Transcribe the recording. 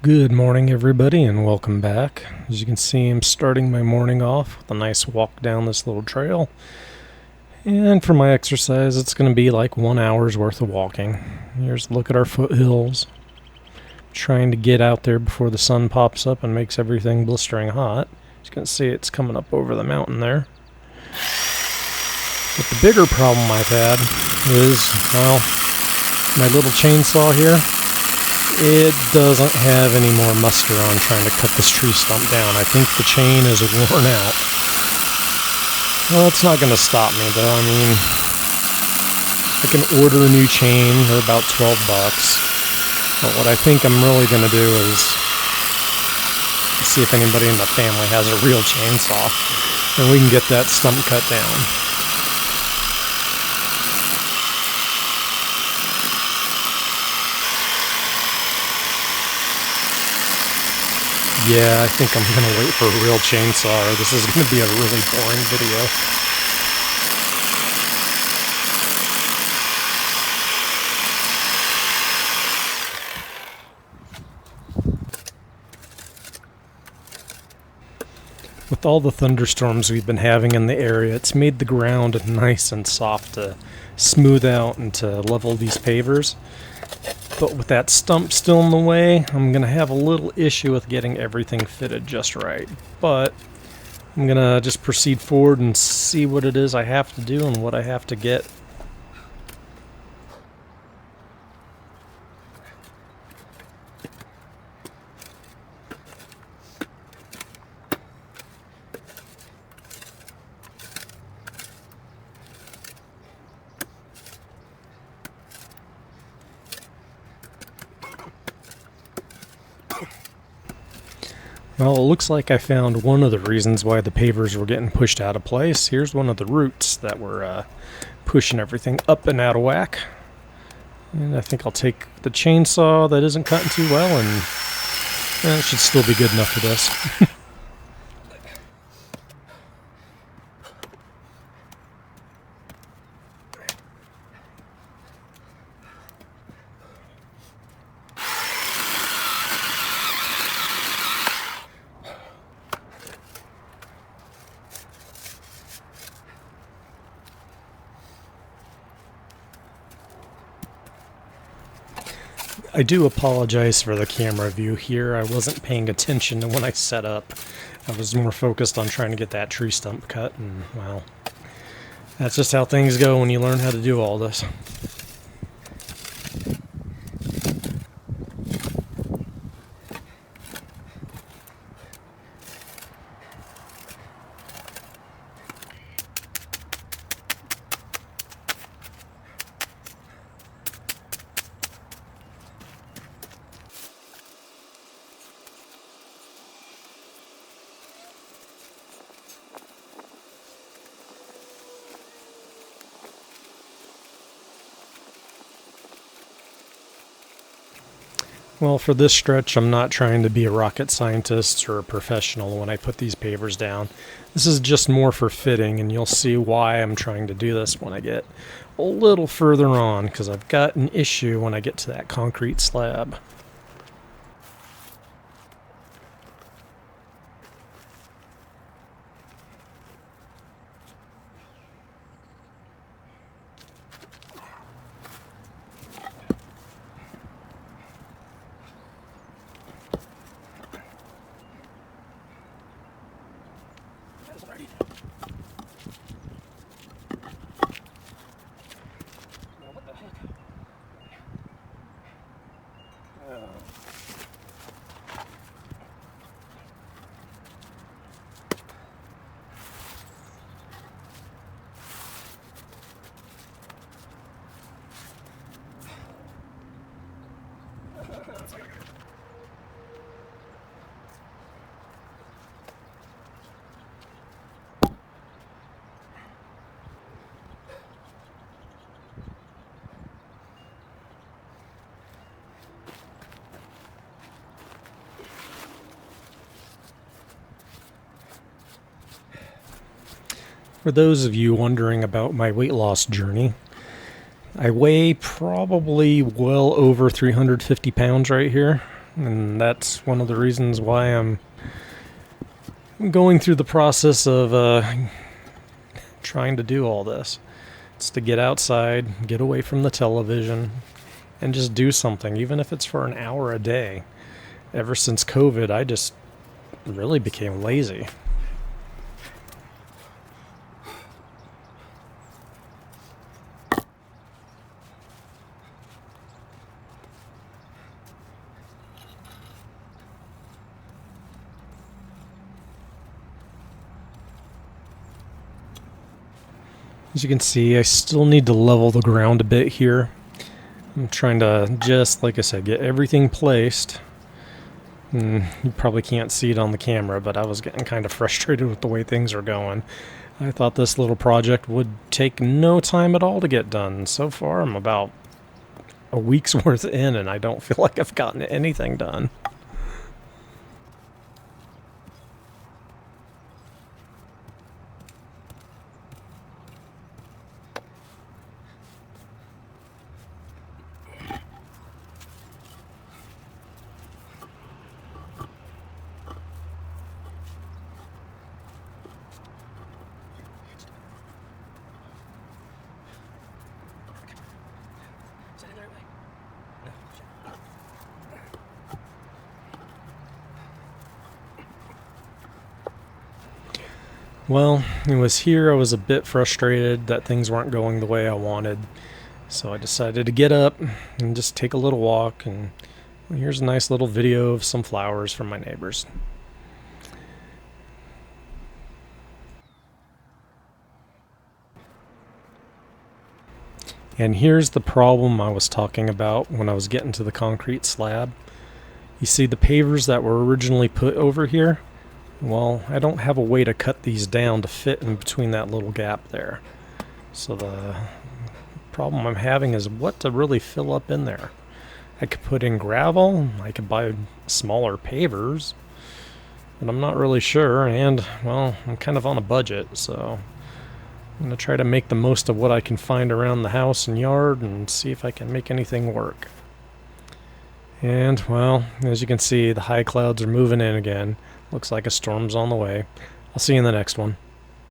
Good morning, everybody, and welcome back. As you can see, I'm starting my morning off with a nice walk down this little trail. And for my exercise, it's going to be like 1 hour's worth of walking. Here's a look at our foothills. Trying to get out there before the sun pops up and makes everything blistering hot. As you can see, it's coming up over the mountain there. But the bigger problem I've had is, well, my little chainsaw here. It doesn't have any more muster on trying to cut this tree stump down. I think the chain is worn out. Well, it's not going to stop me, though. I mean, I can order a new chain. They're about $12. But what I think I'm really going to do is see if anybody in the family has a real chainsaw, and we can get that stump cut down. Yeah, I think I'm going to wait for a real chainsaw, or this is going to be a really boring video. With all the thunderstorms we've been having in the area, it's made the ground nice and soft to smooth out and to level these pavers. But with that stump still in the way, I'm going to have a little issue with getting everything fitted just right. But I'm going to just proceed forward and see what it is I have to do and what I have to get. Well, it looks like I found one of the reasons why the pavers were getting pushed out of place. Here's one of the roots that were pushing everything up and out of whack. And I think I'll take the chainsaw that isn't cutting too well, and it should still be good enough for this. I do apologize for the camera view here. I wasn't paying attention to when I set up. I was more focused on trying to get that tree stump cut, and well, that's just how things go when you learn how to do all this. Well, for this stretch, I'm not trying to be a rocket scientist or a professional when I put these pavers down. This is just more for fitting, and you'll see why I'm trying to do this when I get a little further on, because I've got an issue when I get to that concrete slab. For those of you wondering about my weight loss journey, I weigh probably well over 350 pounds right here. And that's one of the reasons why I'm going through the process of trying to do all this. It's to get outside, get away from the television, and just do something, even if it's for an hour a day. Ever since COVID, I just really became lazy. As you can see, I still need to level the ground a bit here. I'm trying to just, like I said, get everything placed. You probably can't see it on the camera, but I was getting kind of frustrated with the way things are going. I thought this little project would take no time at all to get done. So far, I'm about a week's worth in, and I don't feel like I've gotten anything done. Well, it was here I was a bit frustrated that things weren't going the way I wanted. So I decided to get up and just take a little walk, and here's a nice little video of some flowers from my neighbors. And here's the problem I was talking about when I was getting to the concrete slab. You see the pavers that were originally put over here? Well, I don't have a way to cut these down to fit in between that little gap there. So the problem I'm having is what to really fill up in there. I could put in gravel, I could buy smaller pavers, but I'm not really sure, and, well, I'm kind of on a budget, so I'm going to try to make the most of what I can find around the house and yard and see if I can make anything work. And, well, as you can see, the high clouds are moving in again. Looks like a storm's on the way. I'll see you in the next one.